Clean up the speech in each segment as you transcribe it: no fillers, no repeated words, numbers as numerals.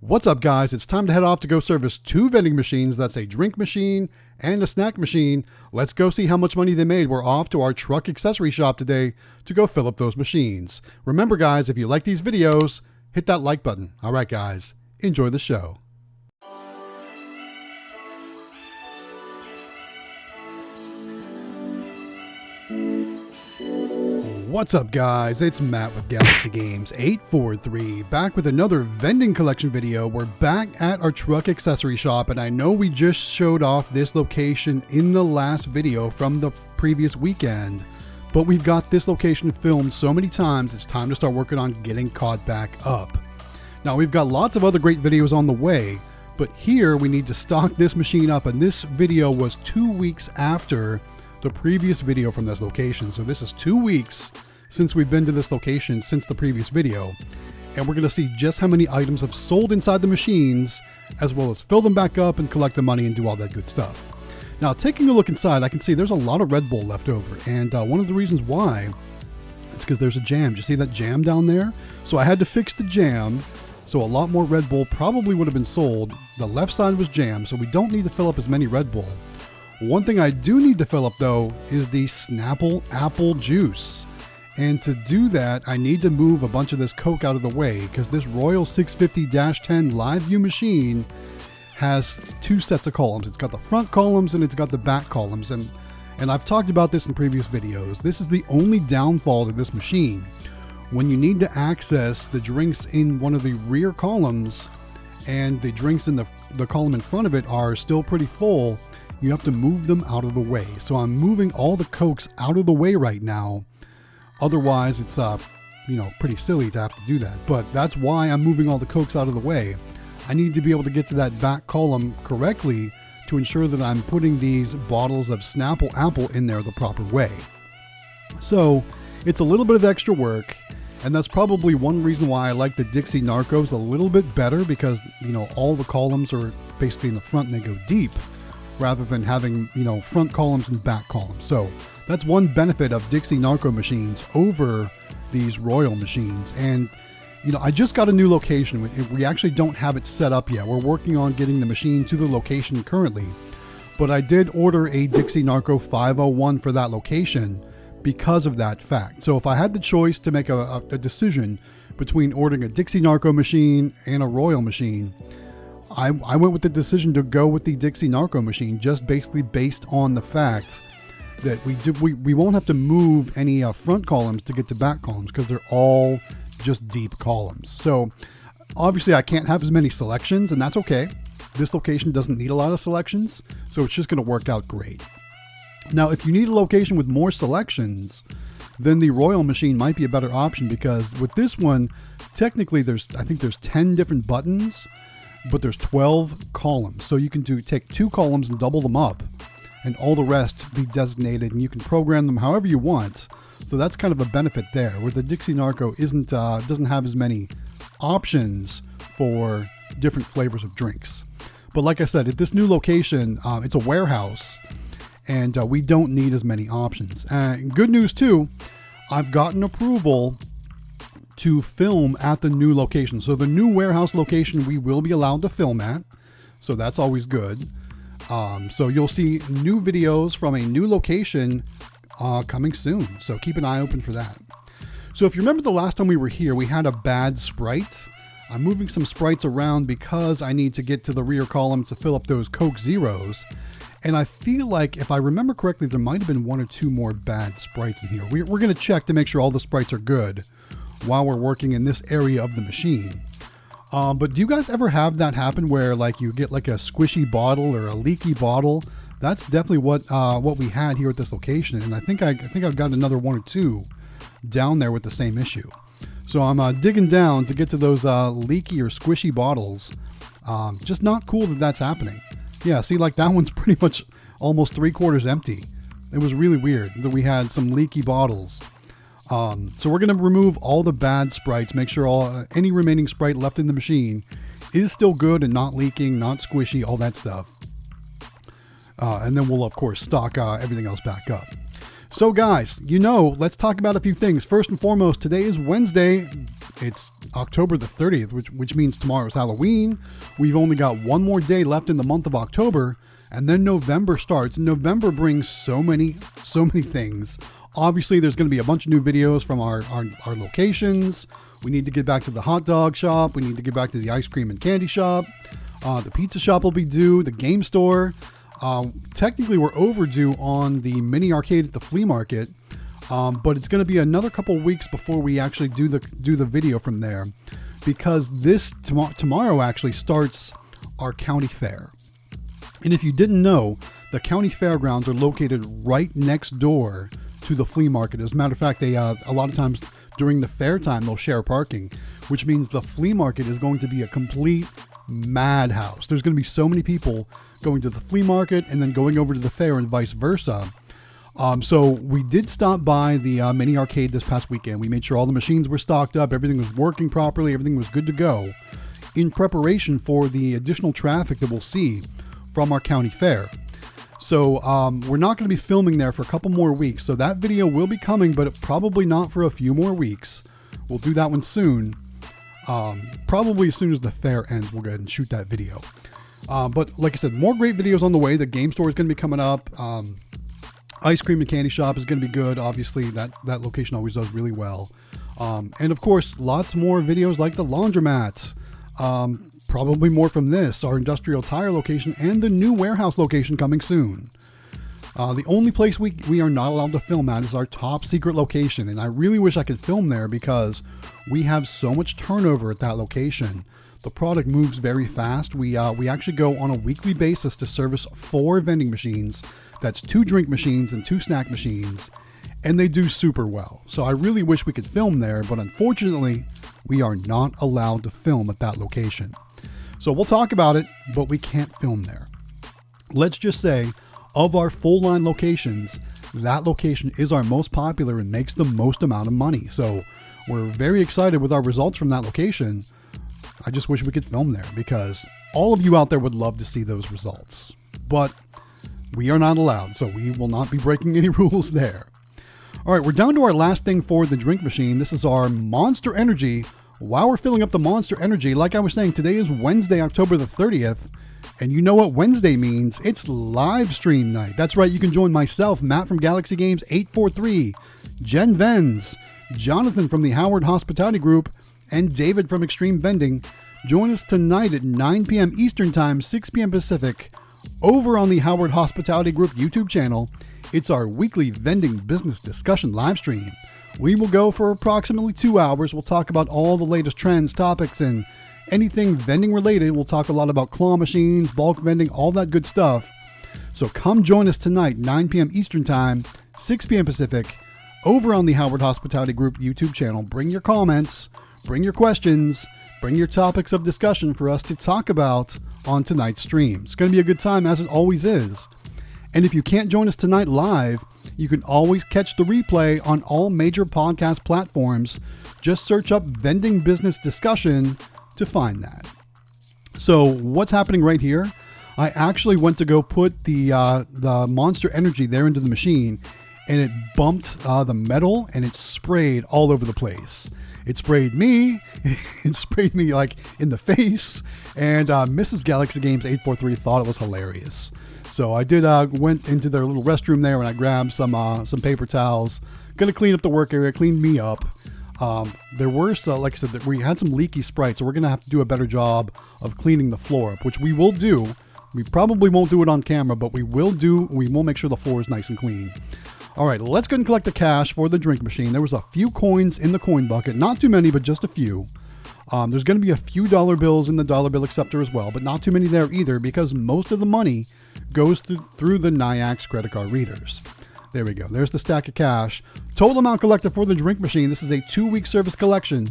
What's up, guys? It's time to head off to go service two vending machines. That's a drink machine and a snack machine. Let's go see how much money they made. We're off to our truck accessory shop today to go fill up those machines. Remember, guys, if you like these videos, hit that like button. All right, guys, enjoy the show. What's up, guys? It's Matt with Galaxy Games 843, back with another vending collection video. We're back at our truck accessory shop, and I know we just showed off this location in the last video from the previous weekend, but we've got this location filmed so many times, it's time to start working on getting caught back up. Now, we've got lots of other great videos on the way, but here we need to stock this machine up, and this video was 2 weeks after the previous video from this location. So this is 2 weeks since we've been to this location since the previous video, and we're going to see just how many items have sold inside the machines, as well as fill them back up and collect the money and do all that good stuff. Now, taking a look inside, I can see there's a lot of Red Bull left over, and one of the reasons why is because there's a jam. Do you see that jam down there? So I had to fix the jam, so a lot more Red Bull probably would have been sold. The left side was jammed, so we don't need to fill up as many Red Bull. One thing I do need to fill up, though, is the Snapple apple juice. And to do that, I need to move a bunch of this Coke out of the way, because this Royal 650-10 live view machine has two sets of columns. It's got the front columns and it's got the back columns. And I've talked about this in previous videos. This is the only downfall to this machine. When you need to access the drinks in one of the rear columns and the drinks in the column in front of it are still pretty full, you have to move them out of the way. So I'm moving all the Cokes out of the way right now. Otherwise, it's pretty silly to have to do that. But that's why I'm moving all the Cokes out of the way. I need to be able to get to that back column correctly to ensure that I'm putting these bottles of Snapple apple in there the proper way. So it's a little bit of extra work, and that's probably one reason why I like the Dixie Narcos a little bit better, because all the columns are basically in the front and they go deep, rather than having, front columns and back columns. So that's one benefit of Dixie Narco machines over these Royal machines. And, I just got a new location. We actually don't have it set up yet. We're working on getting the machine to the location currently. But I did order a Dixie Narco 501 for that location because of that fact. So if I had the choice to make a decision between ordering a Dixie Narco machine and a Royal machine, I went with the decision to go with the Dixie Narco machine, just basically based on the fact that we won't have to move any front columns to get to back columns, because they're all just deep columns. So obviously I can't have as many selections, and that's okay. This location doesn't need a lot of selections, so it's just going to work out great. Now, if you need a location with more selections, then the Royal machine might be a better option, because with this one, technically I think there's 10 different buttons, but there's 12 columns. So you can take 2 columns and double them up, and all the rest be designated, and you can program them however you want. So that's kind of a benefit there, where the Dixie Narco doesn't have as many options for different flavors of drinks. But like I said, at this new location, it's a warehouse, and we don't need as many options. Good news too, I've gotten approval to film at the new location. So the new warehouse location we will be allowed to film at, so that's always good. So you'll see new videos from a new location coming soon, so keep an eye open for that. So if you remember the last time we were here, we had a bad Sprite. I'm moving some Sprites around because I need to get to the rear column to fill up those Coke Zeros. And I feel like, if I remember correctly, there might have been 1 or 2 more bad Sprites in here. We're going to check to make sure all the Sprites are good while we're working in this area of the machine. But do you guys ever have that happen where you get like a squishy bottle or a leaky bottle? That's definitely what we had here at this location, and I think I've got another 1 or 2 down there with the same issue. So I'm digging down to get to those leaky or squishy bottles. Just not cool that that's happening. Yeah, see, like that one's pretty much almost 3/4 empty. It was really weird that we had some leaky bottles. So we're going to remove all the bad Sprites, make sure any remaining Sprite left in the machine is still good and not leaking, not squishy, all that stuff. And then we'll, of course, stock everything else back up. So guys, let's talk about a few things. First and foremost, today is Wednesday. It's October the 30th, which means tomorrow's Halloween. We've only got one more day left in the month of October, and then November starts. November brings so many things. Obviously, there's going to be a bunch of new videos from our locations. We need to get back to the hot dog shop. We need to get back to the ice cream and candy shop. The pizza shop will be due. The game store. Technically, we're overdue on the mini arcade at the flea market. But it's going to be another couple weeks before we actually do the video from there, because this tomorrow actually starts our county fair. And if you didn't know, the county fairgrounds are located right next door to the flea market. As a matter of fact, they a lot of times during the fair time they'll share parking, which means the flea market is going to be a complete madhouse. There's going to be so many people going to the flea market and then going over to the fair and vice versa. So we did stop by the mini arcade this past weekend. We made sure all the machines were stocked up, everything was working properly, everything was good to go in preparation for the additional traffic that we'll see from our county fair. So we're not going to be filming there for a couple more weeks. So that video will be coming, but probably not for a few more weeks. We'll do that one soon. Probably as soon as the fair ends, we'll go ahead and shoot that video. But like I said, more great videos on the way. The game store is going to be coming up. Ice cream and candy shop is going to be good. Obviously, that location always does really well. And of course, lots more videos like the laundromats. Probably more from this, our industrial tire location, and the new warehouse location coming soon. The only place we are not allowed to film at is our top secret location. And I really wish I could film there because we have so much turnover at that location. The product moves very fast. We actually go on a weekly basis to service 4 vending machines. That's 2 drink machines and 2 snack machines, and they do super well. So I really wish we could film there, but unfortunately, we are not allowed to film at that location. So we'll talk about it, but we can't film there. Let's just say, of our full line locations, that location is our most popular and makes the most amount of money. So we're very excited with our results from that location. I just wish we could film there because all of you out there would love to see those results. But we are not allowed, so we will not be breaking any rules there. All right, we're down to our last thing for the drink machine. This is our Monster Energy. While we're filling up the Monster Energy, like I was saying, today is Wednesday, October the 30th. And you know what Wednesday means? It's live stream night. That's right, you can join myself, Matt from Galaxy Games 843, Jen Venz, Jonathan from the Howard Hospitality Group, and David from Extreme Vending. Join us tonight at 9 p.m. Eastern Time, 6 p.m. Pacific, over on the Howard Hospitality Group YouTube channel. It's our weekly vending business discussion live stream. We will go for approximately 2 hours. We'll talk about all the latest trends, topics, and anything vending related. We'll talk a lot about claw machines, bulk vending, all that good stuff. So come join us tonight, 9 p.m. Eastern Time, 6 p.m. Pacific, over on the Howard Hospitality Group YouTube channel. Bring your comments, bring your questions, bring your topics of discussion for us to talk about on tonight's stream. It's going to be a good time, as it always is. And if you can't join us tonight live, you can always catch the replay on all major podcast platforms. Just search up Vending Business Discussion to find that. So what's happening right here? I actually went to go put the Monster Energy there into the machine, and it bumped the metal, and it sprayed all over the place. It sprayed me. It sprayed me like in the face, and Mrs. Galaxy Games 843 thought it was hilarious. So I did went into their little restroom there, and I grabbed some paper towels. Gonna clean up the work area, clean me up. There were, like I said, we had some leaky Sprite, so we're gonna have to do a better job of cleaning the floor up, which we will do. We probably won't do it on camera, but we will make sure the floor is nice and clean. All right, let's go and collect the cash for the drink machine. There was a few coins in the coin bucket, not too many, but just a few. There's going to be a few dollar bills in the dollar bill acceptor as well, but not too many there either, because most of the money goes through the NIAX credit card readers. There we go. There's the stack of cash. Total amount collected for the drink machine. This is a 2-week service collection,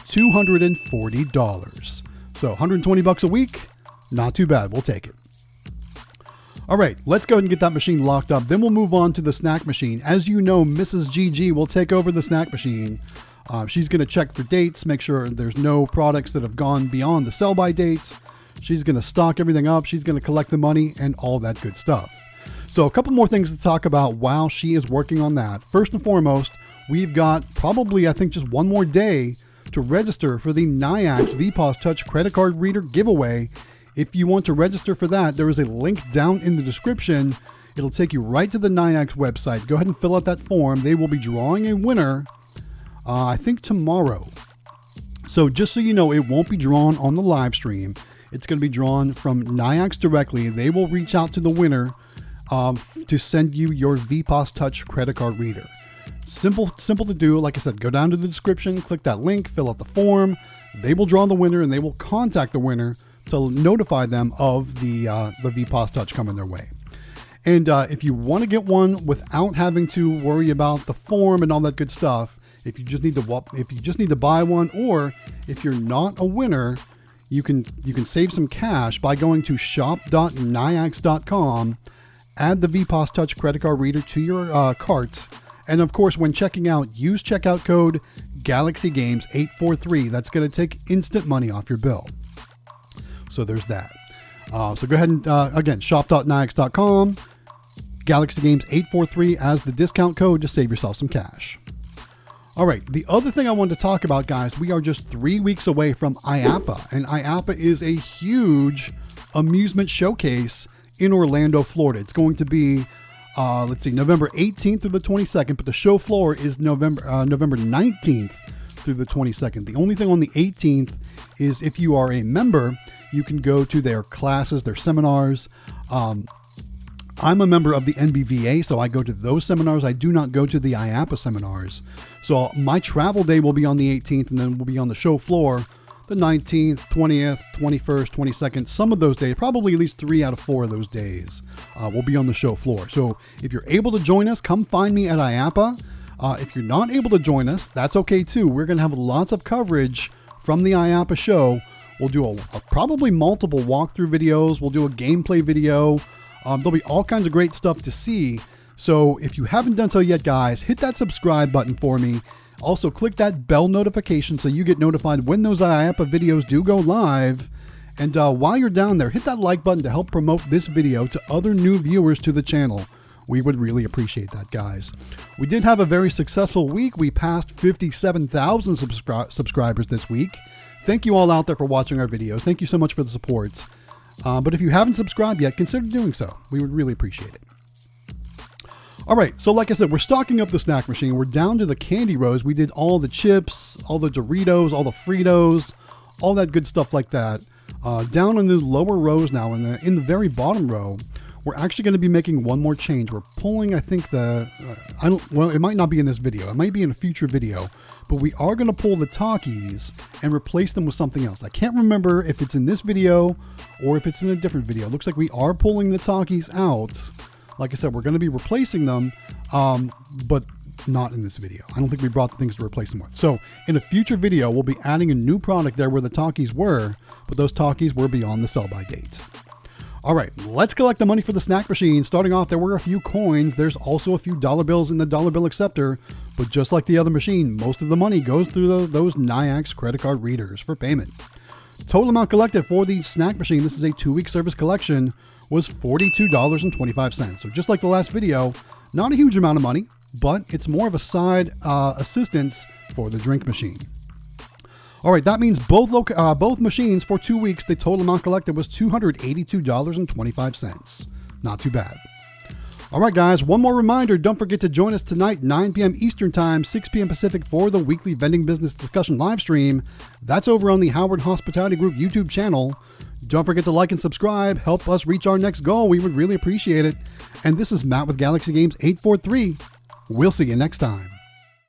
$240. So $120 a week. Not too bad. We'll take it. All right, let's go ahead and get that machine locked up. Then we'll move on to the snack machine. As you know, Mrs. GG will take over the snack machine. She's going to check for dates, make sure there's no products that have gone beyond the sell-by dates. She's going to stock everything up. She's going to collect the money and all that good stuff. So a couple more things to talk about while she is working on that. First and foremost, we've got probably, I think, just one more day to register for the Nayax VPOS Touch credit card reader giveaway. If you want to register for that, there is a link down in the description. It'll take you right to the Nayax website. Go ahead and fill out that form. They will be drawing a winner, I think tomorrow. So just so you know, it won't be drawn on the live stream. It's going to be drawn from Nayax directly. They will reach out to the winner to send you your VPOS Touch credit card reader. Simple to do. Like I said, go down to the description, click that link, fill out the form. They will draw the winner, and they will contact the winner to notify them of the VPOS Touch coming their way. And if you want to get one without having to worry about the form and all that good stuff, if you just need to buy one, or if you're not a winner, you can save some cash by going to shop.nayax.com, add the VPOS Touch credit card reader to your cart, and of course, when checking out, use checkout code GalaxyGames843. That's going to take instant money off your bill. So there's that. So go ahead and, again, shop.nayax.com, GalaxyGames843 as the discount code to save yourself some cash. All right, the other thing I wanted to talk about, guys, we are just 3 weeks away from IAAPA, and IAAPA is a huge amusement showcase in Orlando, Florida. It's going to be, November 18th through the 22nd, but the show floor is November 19th through the 22nd. The only thing on the 18th is if you are a member, you can go to their classes, their seminars. I'm a member of the NBVA, so I go to those seminars. I do not go to the IAAPA seminars. So my travel day will be on the 18th, and then we'll be on the show floor the 19th, 20th, 21st, 22nd. Some of those days, probably at least 3 out of 4 of those days, will be on the show floor. So if you're able to join us, come find me at IAAPA. If you're not able to join us, that's okay too. We're going to have lots of coverage from the IAAPA show. We'll do probably multiple walkthrough videos. We'll do a gameplay video. There'll be all kinds of great stuff to see. So if you haven't done so yet, guys, hit that subscribe button for me. Also, click that bell notification so you get notified when those IAAPA videos do go live. And while you're down there, hit that like button to help promote this video to other new viewers to the channel. We would really appreciate that, guys. We did have a very successful week. We passed 57,000 subscribers this week. Thank you all out there for watching our videos. Thank you so much for the support. But if you haven't subscribed yet, consider doing so. We would really appreciate it. All right, so like I said, we're stocking up the snack machine. We're down to the candy rows. We did all the chips, all the Doritos, all the Fritos, all that good stuff like that. Down in the lower rows now, in the very bottom row, we're actually going to be making one more change. We're pulling, I think it might not be in this video. It might be in a future video, but we are going to pull the Takis and replace them with something else. I can't remember if it's in this video or if it's in a different video. It looks like we are pulling the Takis out. Like I said, we're going to be replacing them, but not in this video. I don't think we brought the things to replace them with. So in a future video, we'll be adding a new product there where the Takis were, but those Takis were beyond the sell-by date. All right, let's collect the money for the snack machine. Starting off, there were a few coins. There's also a few dollar bills in the dollar bill acceptor, but just like the other machine, most of the money goes through those Nayax credit card readers for payment. Total amount collected for the snack machine, this is a 2-week service collection, was $42.25. So just like the last video, not a huge amount of money, but it's more of a side assistance for the drink machine. All right, that means both machines for 2 weeks, the total amount collected was $282.25. Not too bad. All right, guys, one more reminder. Don't forget to join us tonight, 9 p.m. Eastern Time, 6 p.m. Pacific for the weekly vending business discussion live stream. That's over on the Howard Hospitality Group YouTube channel. Don't forget to like and subscribe. Help us reach our next goal. We would really appreciate it. And this is Matt with Galaxy Games 843. We'll see you next time.